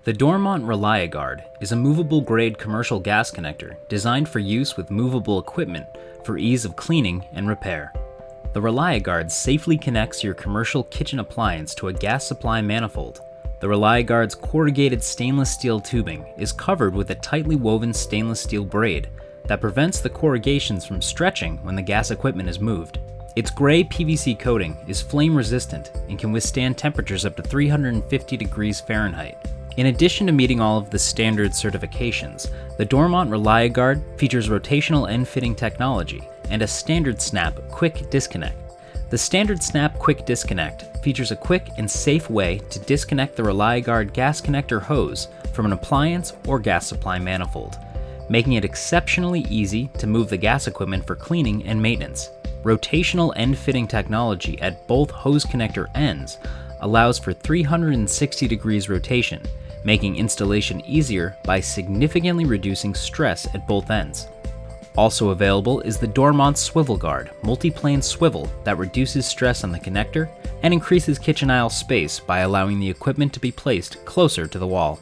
The Dormont ReliaGuard is a movable grade commercial gas connector designed for use with movable equipment for ease of cleaning and repair. The ReliaGuard safely connects your commercial kitchen appliance to a gas supply manifold. The ReliaGuard's corrugated stainless steel tubing is covered with a tightly woven stainless steel braid that prevents the corrugations from stretching when the gas equipment is moved. Its gray PVC coating is flame resistant and can withstand temperatures up to 350 degrees Fahrenheit. In addition to meeting all of the standard certifications, the Dormont ReliaGuard features rotational end fitting technology and a standard snap quick disconnect. The standard snap quick disconnect features a quick and safe way to disconnect the ReliaGuard gas connector hose from an appliance or gas supply manifold, making it exceptionally easy to move the gas equipment for cleaning and maintenance. Rotational end fitting technology at both hose connector ends allows for 360 degrees rotation, making installation easier by significantly reducing stress at both ends. Also available is the Dormont Swivel Guard multi-plane swivel that reduces stress on the connector and increases kitchen aisle space by allowing the equipment to be placed closer to the wall.